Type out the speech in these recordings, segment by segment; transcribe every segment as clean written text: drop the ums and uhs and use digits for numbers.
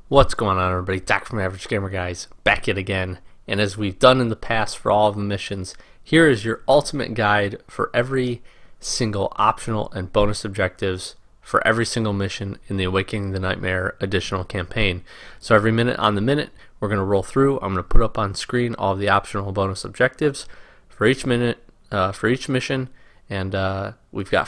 What's going on, everybody? Doc from Average Gamer Guys back yet again, and as we've done in the past for all of the missions, here is your ultimate guide for every single optional and bonus objectives for every single mission in the Awakening the Nightmare additional campaign. So every minute on the minute, we're going to roll through. I'm going to put up on screen all of the optional bonus objectives for each minute, for each mission. And we've got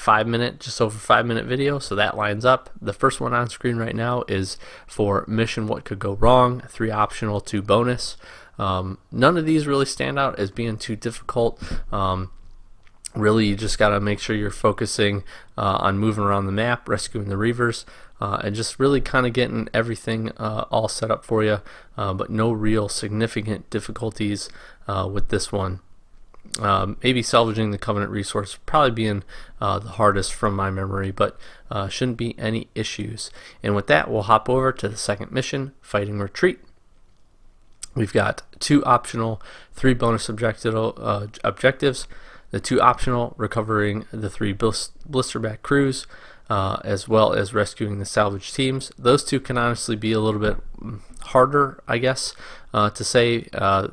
just over 5 minute video, so that lines up. The first one on screen right now is for mission What Could Go Wrong, 3 optional, 2 bonus. None of these really stand out as being too difficult. Really, you just got to make sure you're focusing on moving around the map, rescuing the Reavers, and just really kind of getting everything all set up for you, but no real significant difficulties with this one. Maybe salvaging the Covenant resource probably being the hardest from my memory, but shouldn't be any issues. And with that, we'll hop over to the second mission, Fighting Retreat. We've got 2 optional, 3 bonus objectives. The 2 optional, recovering the 3 blisterback crews, as well as rescuing the salvage teams. Those 2 can honestly be a little bit harder, I guess, to say.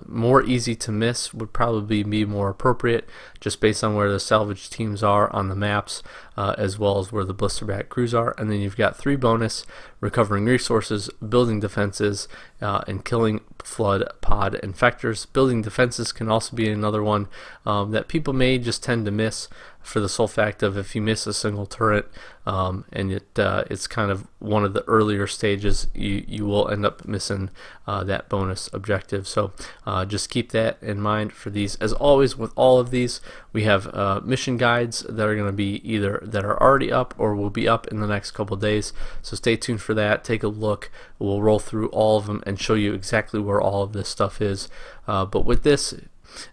More easy to miss would probably be more appropriate, just based on where the salvage teams are on the maps, as well as where the blisterback crews are. And then you've got 3 bonus, recovering resources, building defenses, and killing flood pod infectors. Building defenses can also be another one that people may just tend to miss, for the sole fact of if you miss a single turret, and it's kind of one of the earlier stages, you will end up missing that bonus objective. So just keep that in mind for these. As always with all of these, we have mission guides that are going to be either that are already up or will be up in the next couple days, so stay tuned for that. Take a look. We'll roll through all of them and show you exactly where all of this stuff is. But with this,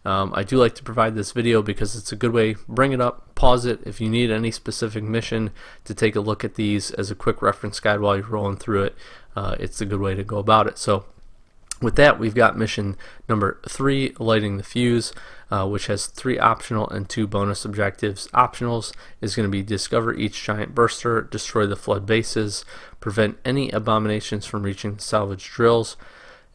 I do like to provide this video because it's a good way. Bring it up, pause it if you need any specific mission to take a look at these as a quick reference guide while you're rolling through it. It's a good way to go about it. So with that, we've got mission number 3, Lighting the Fuse, which has 3 optional and 2 bonus objectives. Optionals is going to be discover each giant burster, destroy the flood bases, prevent any abominations from reaching the salvage drills,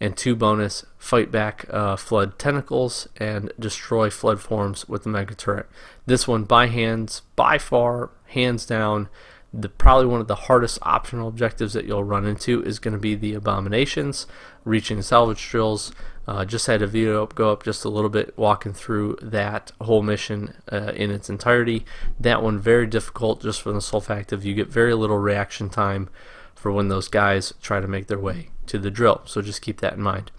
and 2 bonus, fight back flood tentacles and destroy flood forms with the mega turret. This one by far, hands down, probably one of the hardest optional objectives that you'll run into is going to be the abominations, reaching salvage drills. Just had a video go up just a little bit walking through that whole mission in its entirety. That one very difficult, just from the sole fact of you get very little reaction time for when those guys try to make their way to the drill, so just keep that in mind.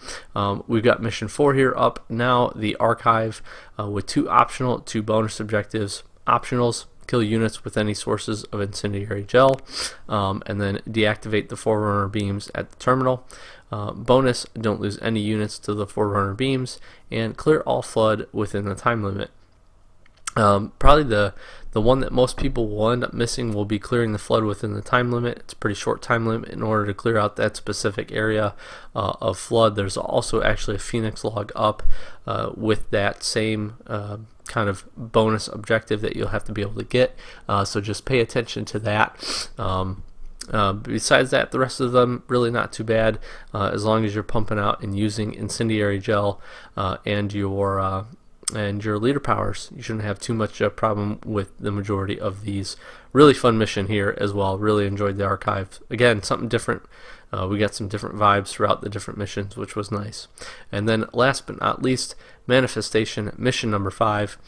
We've got mission 4 here up now, the archive, with 2 optional, 2 bonus objectives. Optionals, kill units with any sources of incendiary gel, and then deactivate the Forerunner beams at the terminal. Bonus, don't lose any units to the Forerunner beams, and clear all flood within the time limit. Probably the one that most people will end up missing will be clearing the flood within the time limit. It's a pretty short time limit in order to clear out that specific area of flood. There's also actually a Phoenix log up with that same kind of bonus objective that you'll have to be able to get, so just pay attention to that. Besides that, the rest of them really not too bad, as long as you're pumping out and using incendiary gel and your leader powers. You shouldn't have too much problem with the majority of these. Really fun mission here as well. Really enjoyed the archive. Again, something different. We got some different vibes throughout the different missions, which was nice. And then last but not least, Manifestation, mission number 5.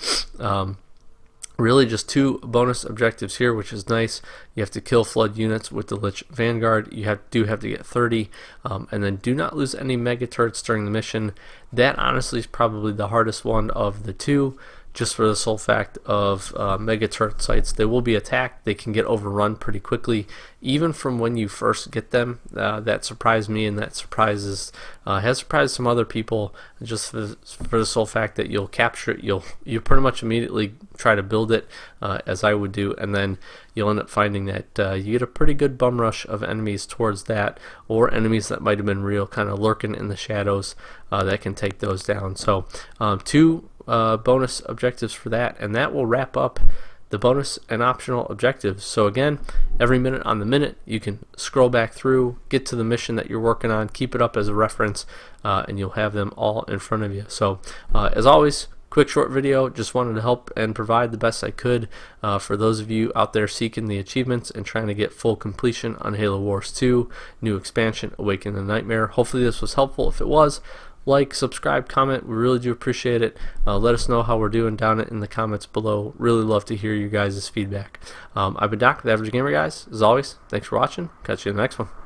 Really just 2 bonus objectives here, which is nice. You have to kill flood units with the Lich Vanguard. You do have to get 30, and then do not lose any mega turrets during the mission. That honestly is probably the hardest one of the 2, just for the sole fact of mega turret sites. They will be attacked. They can get overrun pretty quickly, even from when you first get them. That surprised me, and that has surprised some other people, just for the sole fact that you'll capture it. You pretty much immediately try to build it, as I would do, and then you'll end up finding that you get a pretty good bum rush of enemies towards that, or enemies that might have been real, kind of lurking in the shadows, that can take those down. So 2 bonus objectives for that, and that will wrap up the bonus and optional objectives. So again, every minute on the minute, you can scroll back through, get to the mission that you're working on, keep it up as a reference, and you'll have them all in front of you. So as always, quick short video, just wanted to help and provide the best I could for those of you out there seeking the achievements and trying to get full completion on Halo Wars 2, new expansion, Awaken the Nightmare. Hopefully this was helpful. If it was, like, subscribe, comment. We really do appreciate it. Let us know how we're doing down in the comments below. Really love to hear you guys' feedback. I've been Doc, the Average Gamer, guys. As always, thanks for watching. Catch you in the next one.